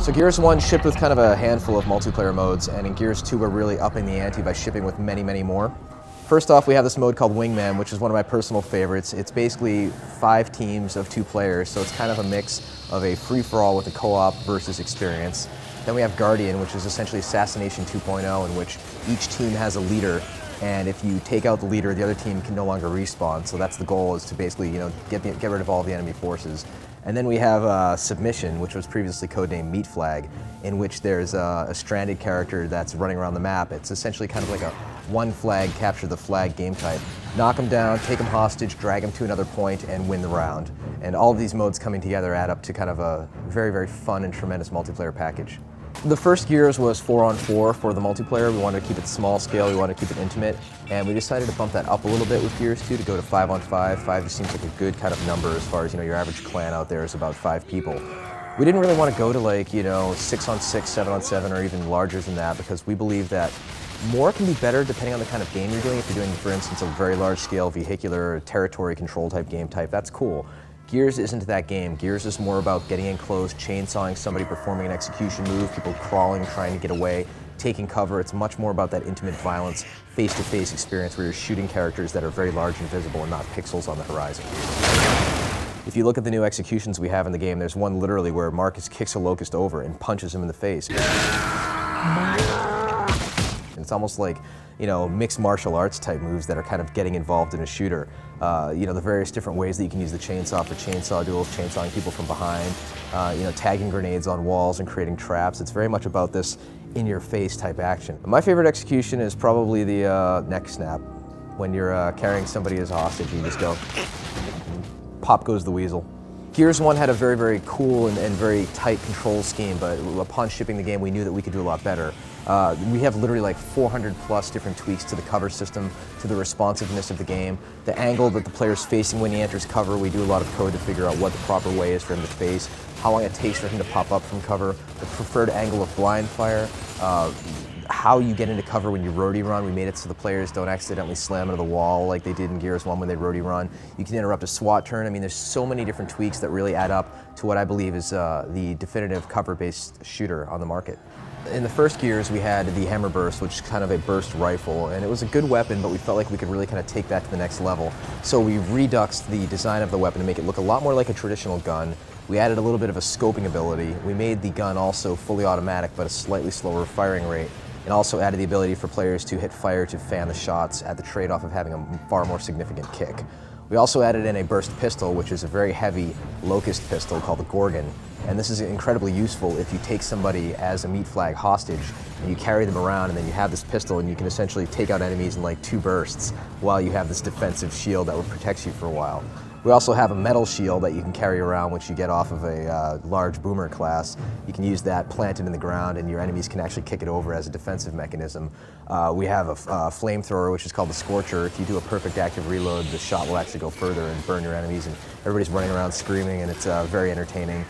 So Gears 1 shipped with kind of a handful of multiplayer modes, and in Gears 2 we're really upping the ante by shipping with many, many more. First off, we have this mode called Wingman, which is one of my personal favorites. It's basically 5 teams of 2 players, so it's kind of a mix of a free-for-all with a co-op versus experience. Then we have Guardian, which is essentially Assassination 2.0, in which each team has a leader, and if you take out the leader, the other team can no longer respawn. So that's the goal, is to basically, get rid of all the enemy forces. And then we have Submission, which was previously codenamed Meat Flag, in which there's a stranded character that's running around the map. It's essentially kind of like a one flag, capture the flag game type. Knock them down, take them hostage, drag them to another point, and win the round. And all of these modes coming together add up to kind of a very, very fun and tremendous multiplayer package. The first Gears was 4-on-4 for the multiplayer. We wanted to keep it small scale, we wanted to keep it intimate, and we decided to bump that up a little bit with Gears 2 to go to 5-on-5. 5 just seems like a good kind of number as far as, your average clan out there is about 5 people. We didn't really want to go to 6-on-6, 7-on-7, or even larger than that, because we believe that more can be better depending on the kind of game you're doing. If you're doing, for instance, a very large scale vehicular territory control type game type, that's cool. Gears isn't that game. Gears is more about getting in close, chainsawing somebody, performing an execution move, people crawling, trying to get away, taking cover. It's much more about that intimate violence, face-to-face experience where you're shooting characters that are very large and visible and not pixels on the horizon. If you look at the new executions we have in the game, there's one literally where Marcus kicks a Locust over and punches him in the face. It's almost like, mixed martial arts type moves that are kind of getting involved in a shooter. The various different ways that you can use the chainsaw for chainsaw duels, chainsawing people from behind, tagging grenades on walls and creating traps. It's very much about this in-your-face type action. My favorite execution is probably the neck snap. When you're carrying somebody as a hostage, you just go, pop goes the weasel. Gears 1 had a very, very cool and very tight control scheme, but upon shipping the game, we knew that we could do a lot better. We have literally like 400 plus different tweaks to the cover system, to the responsiveness of the game, the angle that the player's facing when he enters cover. We do a lot of code to figure out what the proper way is for him to face, how long it takes for him to pop up from cover, the preferred angle of blind fire, how you get into cover when you roadie run. We made it so the players don't accidentally slam into the wall like they did in Gears 1 when they roadie run. You can interrupt a SWAT turn. I mean, there's so many different tweaks that really add up to what I believe is the definitive cover-based shooter on the market. In the first Gears, we had the Hammer Burst, which is kind of a burst rifle, and it was a good weapon, but we felt like we could really kind of take that to the next level. So we reduxed the design of the weapon to make it look a lot more like a traditional gun. We added a little bit of a scoping ability. We made the gun also fully automatic, but a slightly slower firing rate, and also added the ability for players to hit fire to fan the shots at the trade-off of having a far more significant kick. We also added in a burst pistol, which is a very heavy Locust pistol called the Gorgon. And this is incredibly useful if you take somebody as a Meat Flag hostage and you carry them around, and then you have this pistol and you can essentially take out enemies in like 2 bursts while you have this defensive shield that will protect you for a while. We also have a metal shield that you can carry around, which you get off of a large boomer class. You can use that planted in the ground, and your enemies can actually kick it over as a defensive mechanism. We have a flamethrower, which is called the Scorcher. If you do a perfect active reload, the shot will actually go further and burn your enemies, and everybody's running around screaming, and it's very entertaining.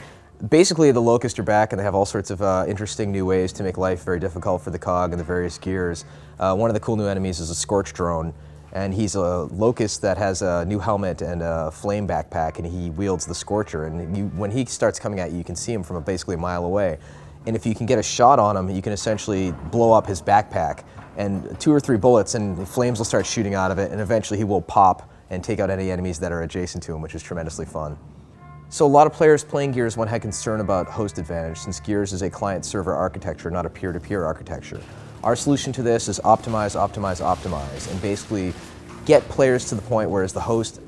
Basically, the Locusts are back, and they have all sorts of interesting new ways to make life very difficult for the COG and the various gears. One of the cool new enemies is a Scorch Drone. And he's a Locust that has a new helmet and a flame backpack, and he wields the Scorcher. And when he starts coming at you, you can see him from basically a mile away. And if you can get a shot on him, you can essentially blow up his backpack. And 2 or 3 bullets, and flames will start shooting out of it, and eventually he will pop and take out any enemies that are adjacent to him, which is tremendously fun. So a lot of players playing Gears 1 had concern about host advantage, since Gears is a client-server architecture, not a peer-to-peer architecture. Our solution to this is optimize, optimize, optimize, and basically get players to the point where the host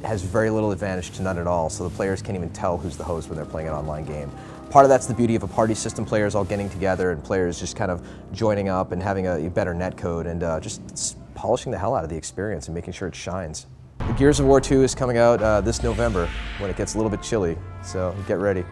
has very little advantage to none at all, so the players can't even tell who's the host when they're playing an online game. Part of that's the beauty of a party system, players all getting together and players just kind of joining up and having a better netcode and just polishing the hell out of the experience and making sure it shines. The Gears of War 2 is coming out this November when it gets a little bit chilly, so get ready.